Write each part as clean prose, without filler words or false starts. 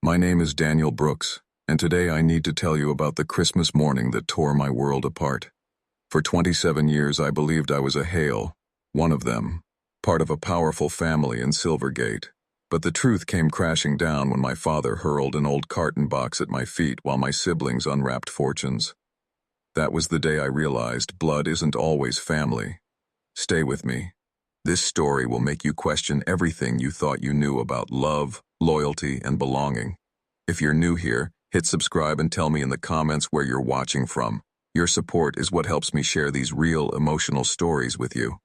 My name is Daniel Brooks, and today I need to tell you about the Christmas morning that tore my world apart. For 27 years I believed I was a Hale, one of them, part of a powerful family in Silvergate. But the truth came crashing down when my father hurled an old carton box at my feet while my siblings unwrapped fortunes. That was the day I realized blood isn't always family. Stay with me. This story will make you question everything you thought you knew about love, loyalty, and belonging. If you're new here, hit subscribe and tell me in the comments where you're watching from. Your support is what helps me share these real, emotional stories with you.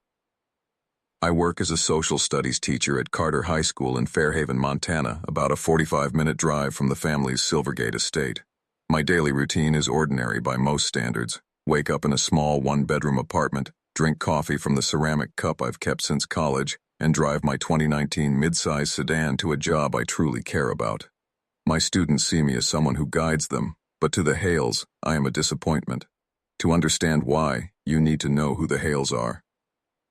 I work as a social studies teacher at Carter High School in Fairhaven, Montana, about a 45-minute drive from the family's Silvergate estate. My daily routine is ordinary by most standards. Wake up in a small one-bedroom apartment, drink coffee from the ceramic cup I've kept since college, and drive my 2019 mid-size sedan to a job I truly care about. My students see me as someone who guides them, but to the Hales, I am a disappointment. To understand why, you need to know who the Hales are.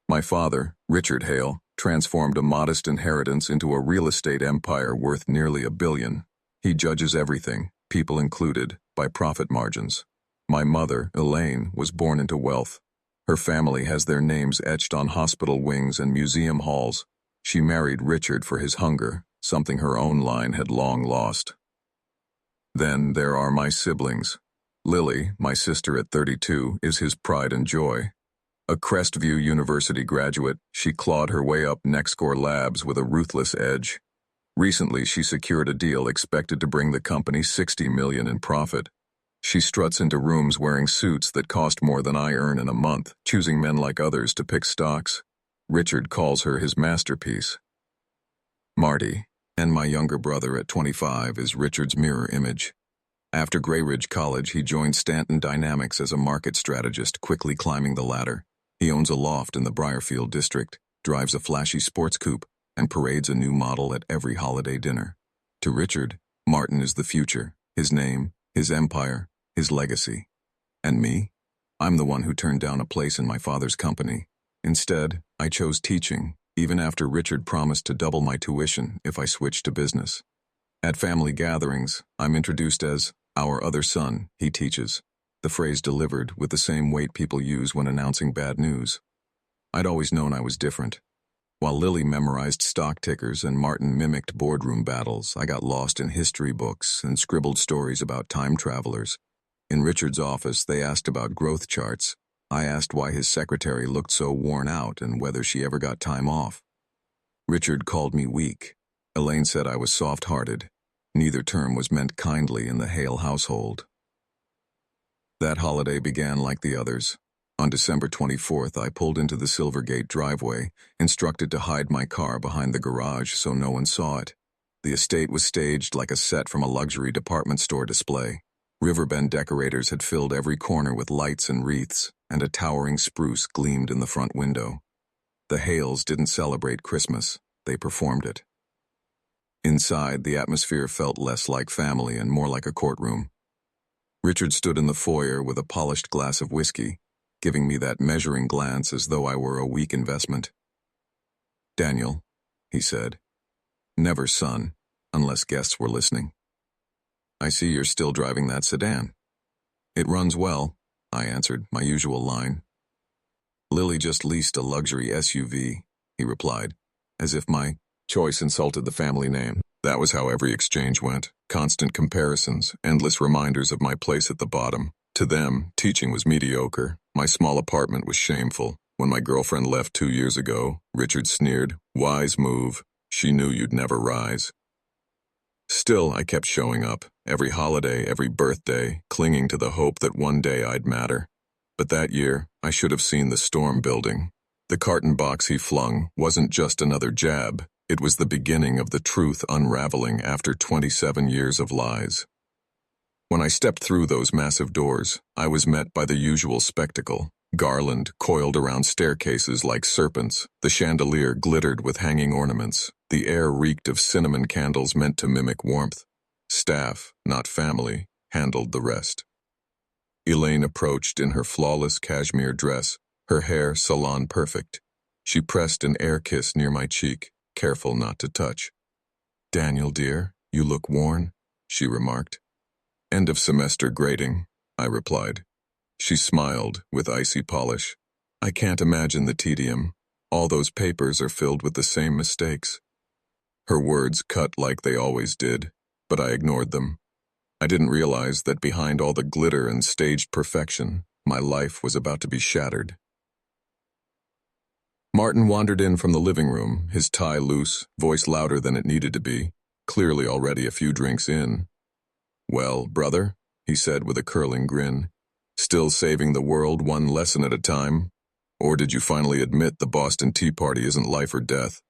My father, Richard Hale, transformed a modest inheritance into a real estate empire worth nearly $1 billion. He judges everything, people included, by profit margins. My mother, Elaine, was born into wealth. Her family has their names etched on hospital wings and museum halls. She married Richard for his hunger, something her own line had long lost. Then there are my siblings. Lily, my sister at 32, is his pride and joy. A Crestview University graduate, she clawed her way up Nexcore Labs with a ruthless edge. Recently, she secured a deal expected to bring the company $60 million in profit. She struts into rooms wearing suits that cost more than I earn in a month, choosing men like others to pick stocks. Richard calls her his masterpiece. Marty, and my younger brother at 25, is Richard's mirror image. After Grey Ridge College, he joined Stanton Dynamics as a market strategist, quickly climbing the ladder. He owns a loft in the Briarfield district, drives a flashy sports coupe, and parades a new model at every holiday dinner. To Richard, Martin is the future, his name, his empire, his legacy. And me? I'm the one who turned down a place in my father's company. Instead, I chose teaching, even after Richard promised to double my tuition if I switched to business. At family gatherings, I'm introduced as our other son, he teaches, the phrase delivered with the same weight people use when announcing bad news. I'd always known I was different. While Lily memorized stock tickers and Martin mimicked boardroom battles, I got lost in history books and scribbled stories about time travelers. In Richard's office, they asked about growth charts. I asked why his secretary looked so worn out and whether she ever got time off. Richard called me weak. Elaine said I was soft-hearted. Neither term was meant kindly in the Hale household. That holiday began like the others. On December 24th, I pulled into the Silvergate driveway, instructed to hide my car behind the garage so no one saw it. The estate was staged like a set from a luxury department store display. Riverbend decorators had filled every corner with lights and wreaths, and a towering spruce gleamed in the front window. The Hales didn't celebrate Christmas, they performed it. Inside, the atmosphere felt less like family and more like a courtroom. Richard stood in the foyer with a polished glass of whiskey, giving me that measuring glance as though I were a weak investment. "Daniel," he said. "Never son, unless guests were listening. I see you're still driving that sedan." "It runs well," I answered, my usual line. "Lily just leased a luxury SUV," he replied, as if my choice insulted the family name. That was how every exchange went. Constant comparisons, endless reminders of my place at the bottom. To them, teaching was mediocre. My small apartment was shameful. When my girlfriend left 2 years ago, Richard sneered, "Wise move. She knew you'd never rise." Still, I kept showing up, every holiday, every birthday, clinging to the hope that one day I'd matter. But that year, I should have seen the storm building. The carton box he flung wasn't just another jab. It was the beginning of the truth unraveling after 27 years of lies. When I stepped through those massive doors, I was met by the usual spectacle. Garland coiled around staircases like serpents. The chandelier glittered with hanging ornaments. The air reeked of cinnamon candles meant to mimic warmth. Staff, not family, handled the rest. Elaine approached in her flawless cashmere dress, her hair salon perfect. She pressed an air kiss near my cheek, careful not to touch. "Daniel, dear, you look worn. she remarked. End of semester grading, I replied. She smiled with icy polish. I can't imagine the tedium. All those papers are filled with the same mistakes. Her words cut like they always did, but I ignored them. I didn't realize that behind all the glitter and staged perfection, my life was about to be shattered. Martin wandered in from the living room, his tie loose, voice louder than it needed to be, clearly already a few drinks in. Well, brother, he said with a curling grin, still saving the world one lesson at a time? Or did you finally admit the Boston Tea Party isn't life or death?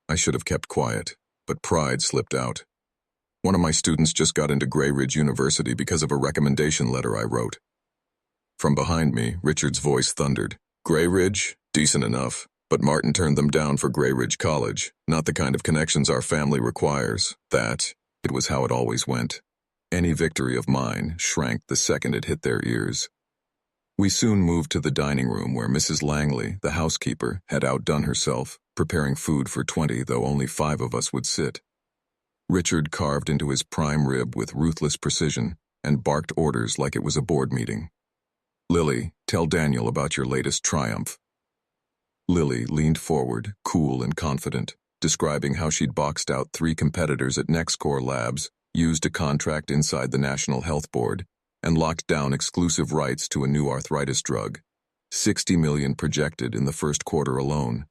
I should have kept quiet, but pride slipped out. One of my students just got into Grey Ridge University because of a recommendation letter I wrote. From behind me, Richard's voice thundered. Grey Ridge? Decent enough, but Martin turned them down for Grey Ridge College, not the kind of connections our family requires. It was how it always went. Any victory of mine shrank the second it hit their ears. We soon moved to the dining room where Mrs. Langley, the housekeeper, had outdone herself, preparing food for 20, though only 5 of us would sit. Richard carved into his prime rib with ruthless precision and barked orders like it was a board meeting. Lily, tell Daniel about your latest triumph. Lily leaned forward, cool and confident, describing how she'd boxed out 3 competitors at NextCore Labs, used a contract inside the National Health Board, and locked down exclusive rights to a new arthritis drug. 60 million projected in the first quarter alone.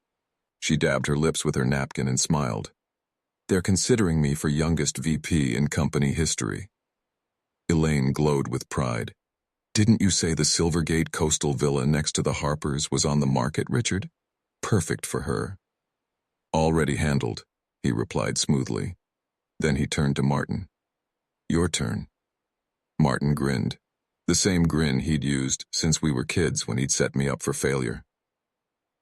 She dabbed her lips with her napkin and smiled. They're considering me for youngest VP in company history. Elaine glowed with pride. Didn't you say the Silvergate coastal villa next to the Harpers was on the market, Richard? Perfect for her. Already handled, he replied smoothly. Then he turned to Martin. Your turn. Martin grinned, the same grin he'd used since we were kids when he'd set me up for failure.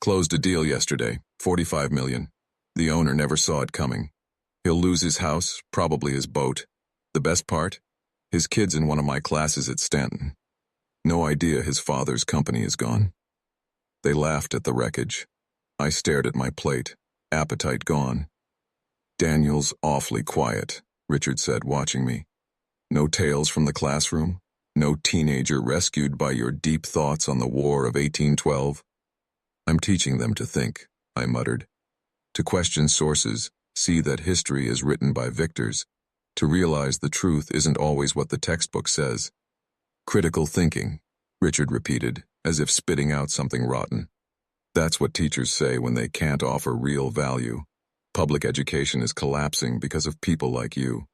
Closed a deal yesterday, 45 million. The owner never saw it coming. He'll lose his house, probably his boat. The best part? His kid's in one of my classes at Stanton. No idea his father's company is gone. They laughed at the wreckage. I stared at my plate, appetite gone. Daniel's awfully quiet, Richard said, watching me. No tales from the classroom? No teenager rescued by your deep thoughts on the War of 1812? I'm teaching them to think, I muttered. To question sources, see that history is written by victors, to realize the truth isn't always what the textbook says. Critical thinking, Richard repeated, as if spitting out something rotten. That's what teachers say when they can't offer real value. Public education is collapsing because of people like you.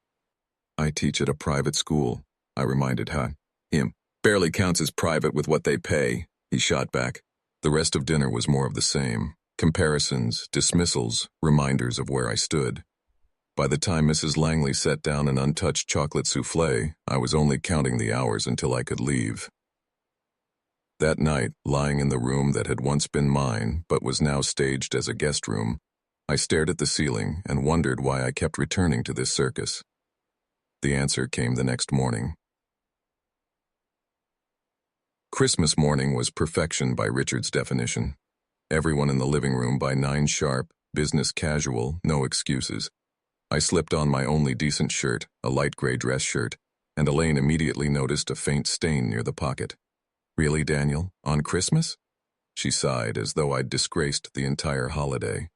I teach at a private school, I reminded him. Barely counts as private with what they pay, he shot back. The rest of dinner was more of the same. Comparisons, dismissals, reminders of where I stood. By the time Mrs. Langley set down an untouched chocolate souffle, I was only counting the hours until I could leave. That night, lying in the room that had once been mine but was now staged as a guest room, I stared at the ceiling and wondered why I kept returning to this circus. The answer came the next morning. Christmas morning was perfection by Richard's definition. Everyone in the living room by 9 sharp, business casual, no excuses. I slipped on my only decent shirt, a light gray dress shirt, and Elaine immediately noticed a faint stain near the pocket. Really, Daniel? On Christmas? She sighed as though I'd disgraced the entire holiday.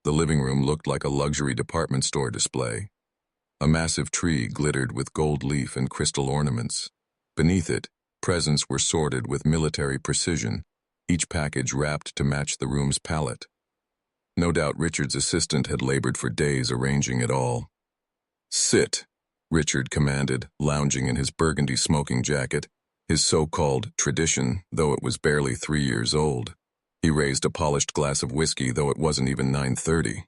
The living room looked like a luxury department store display. A massive tree glittered with gold leaf and crystal ornaments. Beneath it, presents were sorted with military precision, each package wrapped to match the room's palette. No doubt Richard's assistant had labored for days arranging it all. Sit, Richard commanded, lounging in his burgundy smoking jacket, his so-called tradition, though it was barely 3 years old. He raised a polished glass of whiskey, though it wasn't even 9:30.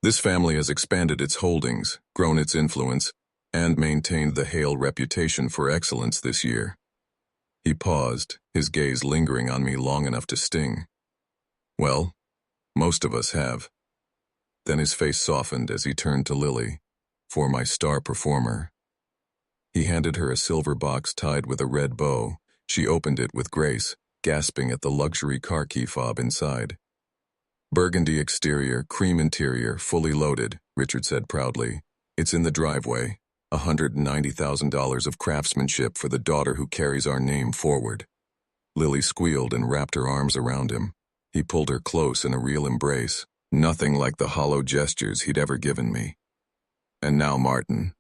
This family has expanded its holdings, grown its influence, and maintained the Hale reputation for excellence this year. He paused, his gaze lingering on me long enough to sting. Well, most of us have. Then his face softened as he turned to Lily, for my star performer. He handed her a silver box tied with a red bow. She opened it with grace, gasping at the luxury car key fob inside. Burgundy exterior, cream interior, fully loaded, Richard said proudly. It's in the driveway, $190,000 of craftsmanship for the daughter who carries our name forward. Lily squealed and wrapped her arms around him. He pulled her close in a real embrace, nothing like the hollow gestures he'd ever given me. "And now, Martin,"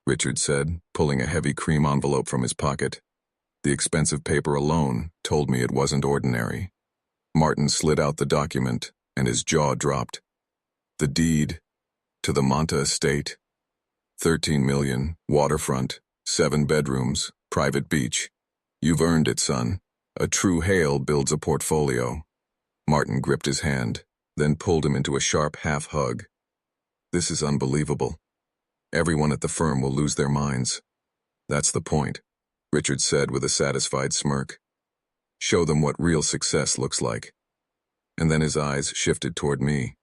Richard said, pulling a heavy cream envelope from his pocket. The expensive paper alone told me it wasn't ordinary. Martin slid out the document, and his jaw dropped. The deed to the Monta estate. 13 million, waterfront, 7 bedrooms, private beach. You've earned it, son. A true Hale builds a portfolio. Martin gripped his hand, then pulled him into a sharp half-hug. This is unbelievable. Everyone at the firm will lose their minds. That's the point, Richard said with a satisfied smirk. Show them what real success looks like. And then his eyes shifted toward me.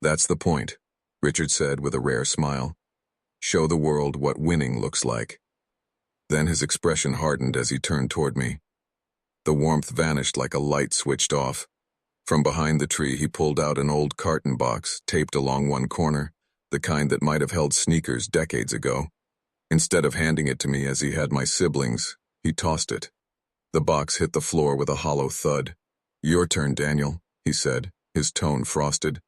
That's the point, Richard said with a rare smile. Show the world what winning looks like. Then his expression hardened as he turned toward me. The warmth vanished like a light switched off. From behind the tree he pulled out an old carton box taped along one corner, the kind that might have held sneakers decades ago. Instead of handing it to me as he had my siblings, he tossed it. The box hit the floor with a hollow thud. Your turn, Daniel, he said, his tone frosted.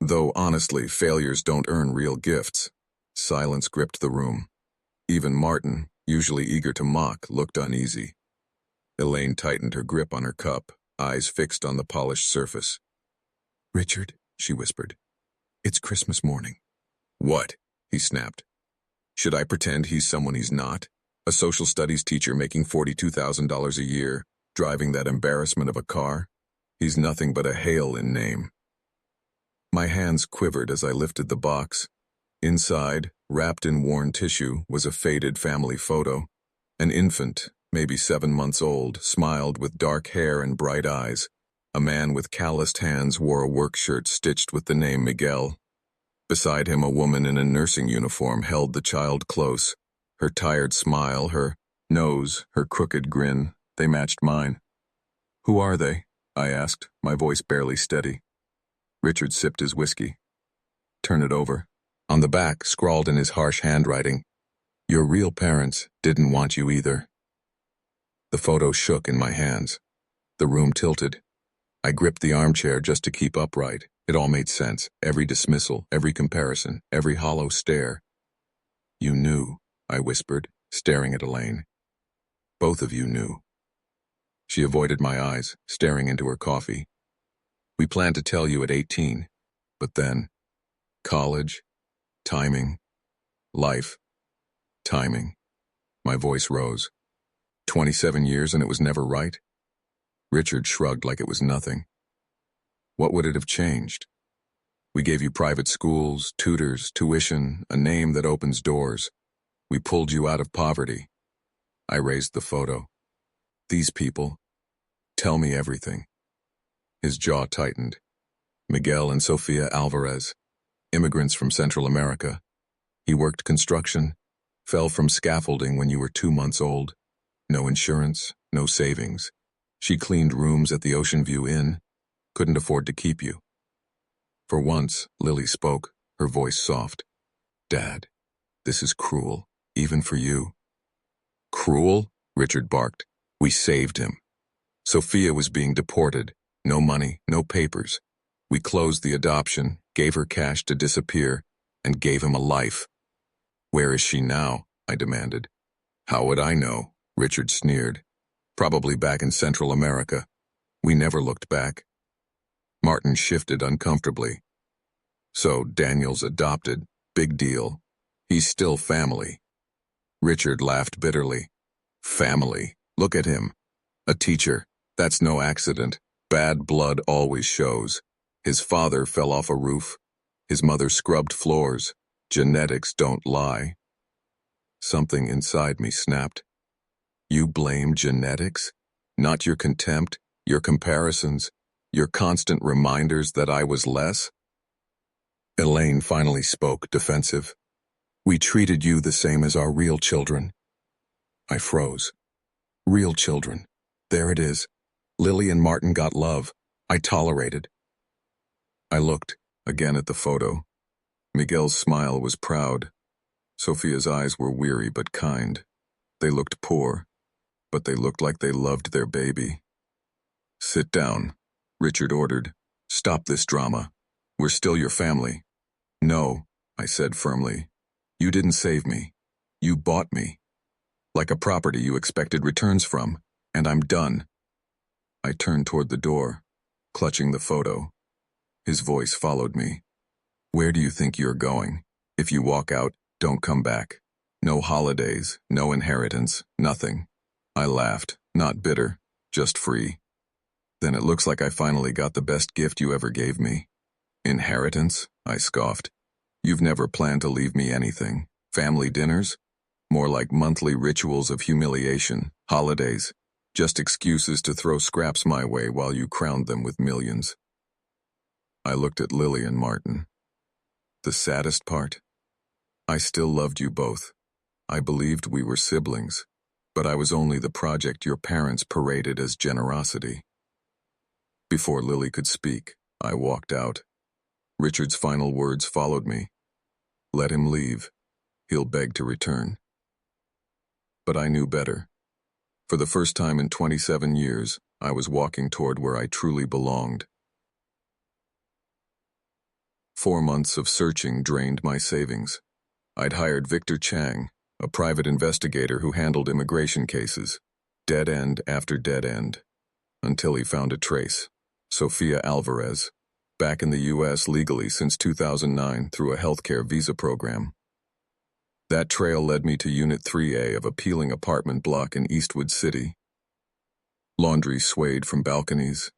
Though honestly, failures don't earn real gifts. Silence gripped the room. Even Martin, usually eager to mock, looked uneasy. Elaine tightened her grip on her cup, eyes fixed on the polished surface. Richard, she whispered, it's Christmas morning. What? He snapped. Should I pretend he's someone he's not? A social studies teacher making $42,000 a year, driving that embarrassment of a car? He's nothing but a Hale in name. My hands quivered as I lifted the box. Inside, wrapped in worn tissue, was a faded family photo. An infant, maybe 7 months old, smiled with dark hair and bright eyes. A man with calloused hands wore a work shirt stitched with the name Miguel. Beside him, a woman in a nursing uniform held the child close. Her tired smile, her nose, her crooked grin, they matched mine. Who are they? I asked, my voice barely steady. Richard sipped his whiskey. Turn it over. On the back, scrawled in his harsh handwriting, your real parents didn't want you either. The photo shook in my hands. The room tilted. I gripped the armchair just to keep upright. It all made sense. Every dismissal, every comparison, every hollow stare. You knew, I whispered, staring at Elaine. Both of you knew. She avoided my eyes, staring into her coffee. We planned to tell you at 18, but then, college, timing, life, timing. My voice rose. 27 years and it was never right? Richard shrugged like it was nothing. What would it have changed? We gave you private schools, tutors, tuition, a name that opens doors. We pulled you out of poverty. I raised the photo. These people, tell me everything. His jaw tightened. Miguel and Sofia Alvarez, immigrants from Central America. He worked construction, fell from scaffolding when you were 2 months old. No insurance, no savings. She cleaned rooms at the Ocean View Inn, couldn't afford to keep you. For once, Lily spoke, her voice soft. Dad, this is cruel, even for you. Cruel? Richard barked. We saved him. Sophia was being deported. No money, no papers. We closed the adoption, gave her cash to disappear, and gave him a life. Where is she now? I demanded. How would I know? Richard sneered. Probably back in Central America. We never looked back. Martin shifted uncomfortably. So Daniel's adopted. Big deal. He's still family. Richard laughed bitterly. Family. Look at him. A teacher. That's no accident. Bad blood always shows. His father fell off a roof. His mother scrubbed floors. Genetics don't lie. Something inside me snapped. You blame genetics? Not your contempt, your comparisons, your constant reminders that I was less? Elaine finally spoke, defensive. We treated you the same as our real children. I froze. Real children. There it is. Lily and Martin got love. I tolerated. I looked, again at the photo. Miguel's smile was proud, Sophia's eyes were weary but kind. They looked poor, but they looked like they loved their baby. "Sit down," Richard ordered. "Stop this drama. We're still your family." "No," I said firmly. "You didn't save me. You bought me. Like a property you expected returns from, and I'm done." I turned toward the door, clutching the photo. His voice followed me. "Where do you think you're going? If you walk out, don't come back. No holidays, no inheritance, nothing." I laughed, not bitter, just free. "Then it looks like I finally got the best gift you ever gave me." "Inheritance?" I scoffed. "You've never planned to leave me anything. Family dinners? More like monthly rituals of humiliation, holidays, just excuses to throw scraps my way while you crowned them with millions." I looked at Lily and Martin. The saddest part? I still loved you both. I believed we were siblings, but I was only the project your parents paraded as generosity. Before Lily could speak, I walked out. Richard's final words followed me. "Let him leave. He'll beg to return." But I knew better. For the first time in 27 years, I was walking toward where I truly belonged. 4 months of searching drained my savings. I'd hired Victor Chang, a private investigator who handled immigration cases, dead end after dead end, until he found a trace. Sofia Alvarez, back in the U.S. legally since 2009 through a healthcare visa program. That trail led me to Unit 3A of a peeling apartment block in Eastwood City. Laundry swayed from balconies.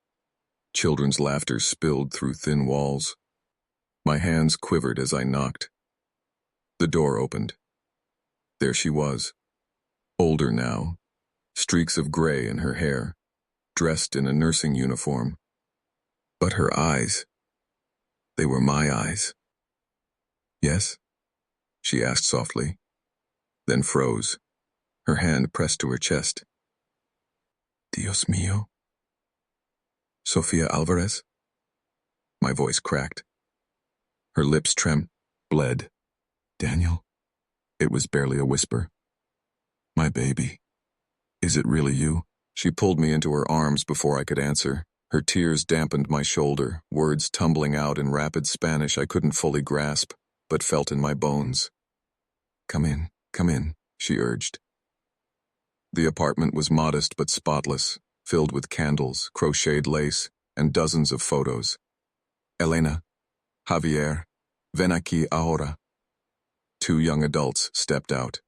Children's laughter spilled through thin walls. My hands quivered as I knocked. The door opened. There she was, older now, streaks of gray in her hair, dressed in a nursing uniform. But her eyes, they were my eyes. "Yes?" she asked softly, then froze, her hand pressed to her chest. "Dios mío. Sofia Alvarez?" My voice cracked. Her lips bled. "Daniel?" It was barely a whisper. "My baby. Is it really you?" She pulled me into her arms before I could answer. Her tears dampened my shoulder, words tumbling out in rapid Spanish I couldn't fully grasp, but felt in my bones. Come in," she urged. The apartment was modest but spotless, filled with candles, crocheted lace, and dozens of photos. "Elena, Javier, ven aquí ahora." 2 young adults stepped out.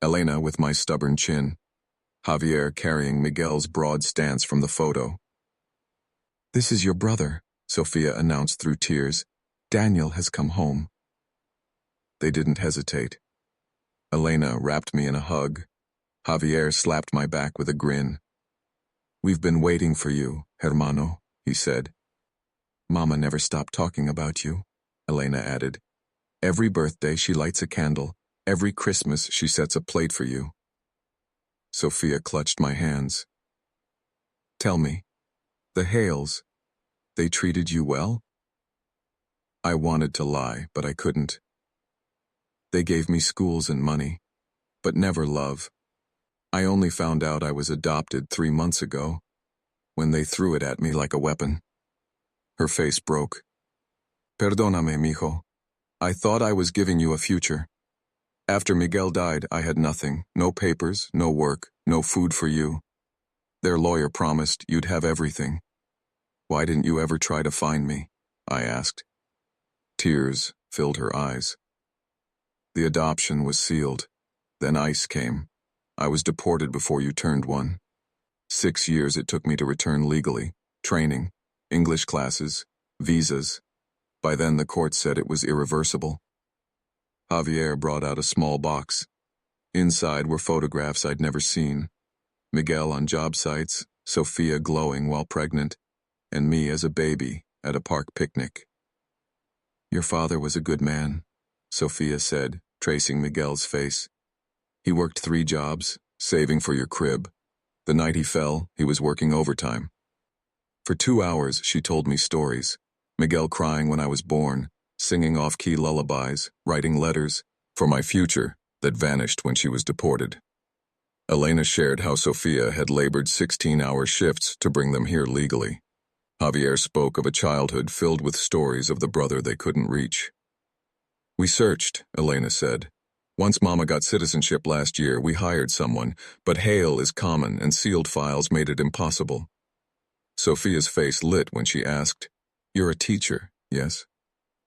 Elena with my stubborn chin, Javier carrying Miguel's broad stance from the photo. "This is your brother," Sofia announced through tears. "Daniel has come home." They didn't hesitate. Elena wrapped me in a hug. Javier slapped my back with a grin. "We've been waiting for you, hermano," he said. "Mama never stopped talking about you," Elena added. "Every birthday she lights a candle. Every Christmas she sets a plate for you." Sofia clutched my hands. "Tell me, the Hales, they treated you well?" I wanted to lie, but I couldn't. "They gave me schools and money, but never love. I only found out I was adopted 3 months ago, when they threw it at me like a weapon." Her face broke. "Perdóname, mijo. I thought I was giving you a future. After Miguel died, I had nothing, no papers, no work, no food for you. Their lawyer promised you'd have everything. Why didn't you ever try to find me?" I asked. Tears filled her eyes. "The adoption was sealed. Then ICE came. I was deported before you turned 1. 6 years it took me to return legally. Training, English classes, visas. By then the court said it was irreversible." Javier brought out a small box. Inside were photographs I'd never seen. Miguel on job sites, Sofia glowing while pregnant, and me as a baby at a park picnic. "Your father was a good man," Sofia said, tracing Miguel's face. "He worked 3 jobs, saving for your crib. The night he fell, he was working overtime." For 2 hours she told me stories. Miguel crying when I was born, singing off-key lullabies, writing letters, for my future that vanished when she was deported. Elena shared how Sophia had labored 16-hour shifts to bring them here legally. Javier spoke of a childhood filled with stories of the brother they couldn't reach. We searched, Elena said. Once Mama got citizenship last year, we hired someone, but hail is common and sealed files made it impossible. Sophia's face lit when she asked, "You're a teacher, yes?"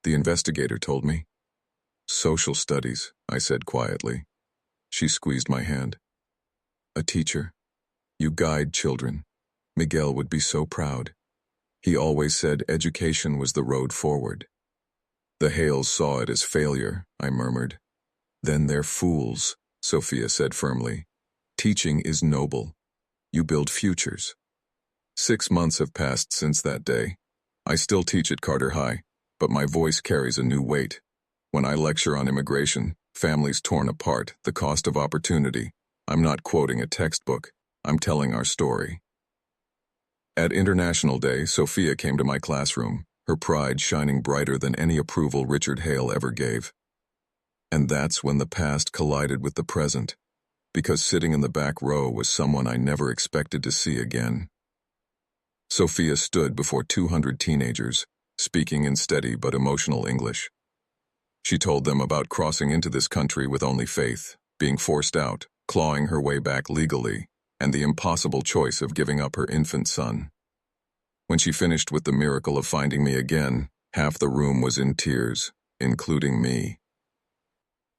The investigator told me. "Social studies," I said quietly. She squeezed my hand. "A teacher. You guide children. Miguel would be so proud. He always said education was the road forward." "The Hales saw it as failure," I murmured. "Then they're fools," Sophia said firmly. "Teaching is noble. You build futures." 6 months have passed since that day. I still teach at Carter High, but my voice carries a new weight. When I lecture on immigration, families torn apart, the cost of opportunity, I'm not quoting a textbook, I'm telling our story. At International Day, Sophia came to my classroom, her pride shining brighter than any approval Richard Hale ever gave. And that's when the past collided with the present, because sitting in the back row was someone I never expected to see again. Sophia stood before 200 teenagers, speaking in steady but emotional English. She told them about crossing into this country with only faith, being forced out, clawing her way back legally, and the impossible choice of giving up her infant son. When she finished with the miracle of finding me again, half the room was in tears, including me.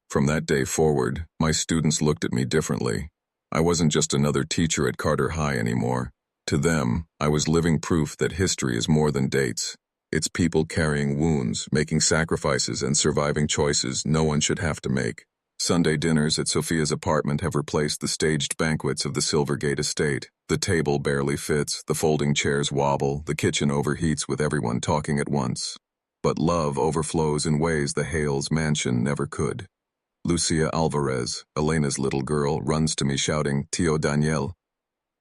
From that day forward, my students looked at me differently. I wasn't just another teacher at Carter High anymore. To them, I was living proof that history is more than dates. It's people carrying wounds, making sacrifices, and surviving choices no one should have to make. Sunday dinners at Sophia's apartment have replaced the staged banquets of the Silvergate estate. The table barely fits, the folding chairs wobble, the kitchen overheats with everyone talking at once. But love overflows in ways the Hales mansion never could. Lucia Alvarez, Elena's little girl, runs to me shouting, "Tio Daniel."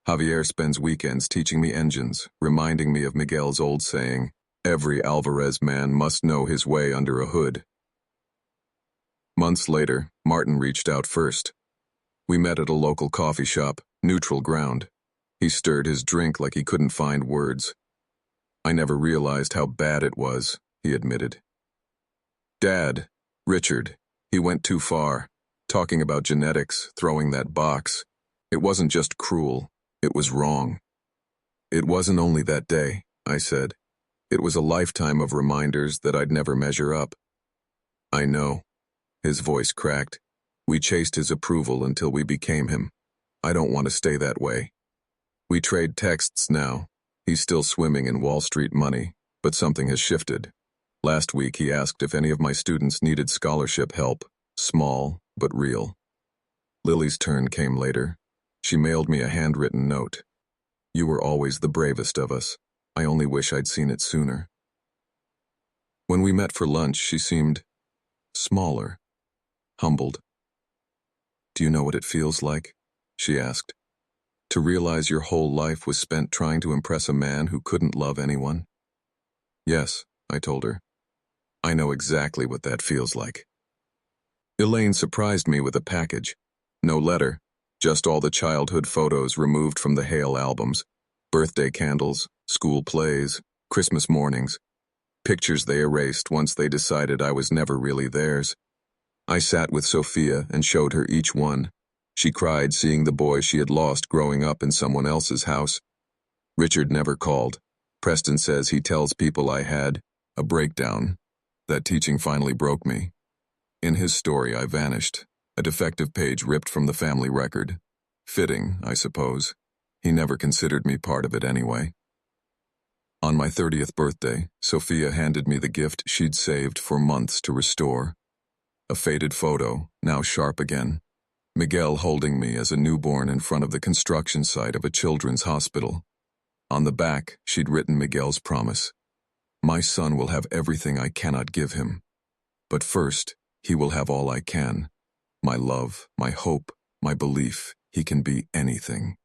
Javier spends weekends teaching me engines, reminding me of Miguel's old saying, "Every Alvarez man must know his way under a hood." Months later, Martin reached out first. We met at a local coffee shop, neutral ground. He stirred his drink like he couldn't find words. "I never realized how bad it was," he admitted. "Dad, Richard, he went too far, talking about genetics, throwing that box. It wasn't just cruel, it was wrong." "It wasn't only that day," I said. "It was a lifetime of reminders that I'd never measure up." "I know." His voice cracked. "We chased his approval until we became him. I don't want to stay that way." We trade texts now. He's still swimming in Wall Street money, but something has shifted. Last week he asked if any of my students needed scholarship help, small but real. Lily's turn came later. She mailed me a handwritten note. "You were always the bravest of us. I only wish I'd seen it sooner." When we met for lunch, she seemed smaller, humbled. "Do you know what it feels like?" she asked. "To realize your whole life was spent trying to impress a man who couldn't love anyone?" "Yes," I told her. "I know exactly what that feels like." Elaine surprised me with a package. No letter, just all the childhood photos removed from the Hale albums, birthday candles, school plays, Christmas mornings, pictures they erased once they decided I was never really theirs. I sat with Sophia and showed her each one. She cried seeing the boy she had lost growing up in someone else's house. Richard never called. Preston says he tells people I had a breakdown. That teaching finally broke me. In his story, I vanished, a defective page ripped from the family record. Fitting, I suppose. He never considered me part of it anyway. On my 30th birthday, Sophia handed me the gift she'd saved for months to restore. A faded photo, now sharp again. Miguel holding me as a newborn in front of the construction site of a children's hospital. On the back, she'd written Miguel's promise. "My son will have everything I cannot give him. But first, he will have all I can. My love, my hope, my belief, he can be anything."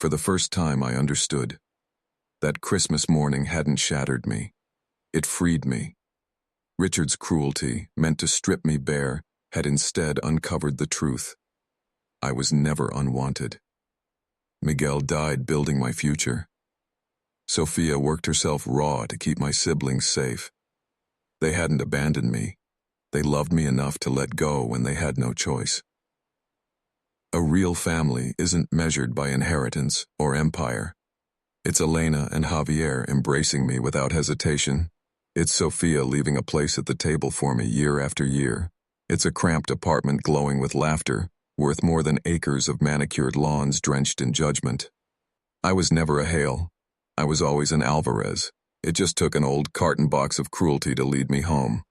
For the first time, I understood. That Christmas morning hadn't shattered me. It freed me. Richard's cruelty, meant to strip me bare, had instead uncovered the truth. I was never unwanted. Miguel died building my future. Sophia worked herself raw to keep my siblings safe. They hadn't abandoned me. They loved me enough to let go when they had no choice. A real family isn't measured by inheritance or empire. It's Elena and Javier embracing me without hesitation. It's Sophia leaving a place at the table for me year after year. It's a cramped apartment glowing with laughter, worth more than acres of manicured lawns drenched in judgment. I was never a Hale. I was always an Alvarez. It just took an old carton box of cruelty to lead me home.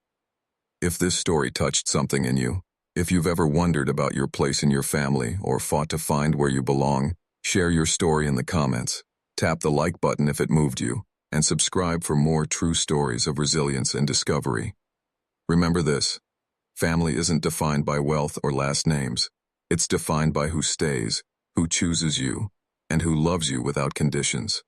If this story touched something in you, if you've ever wondered about your place in your family or fought to find where you belong, share your story in the comments. Tap the like button if it moved you, and subscribe for more true stories of resilience and discovery. Remember this: family isn't defined by wealth or last names. It's defined by who stays, who chooses you, and who loves you without conditions.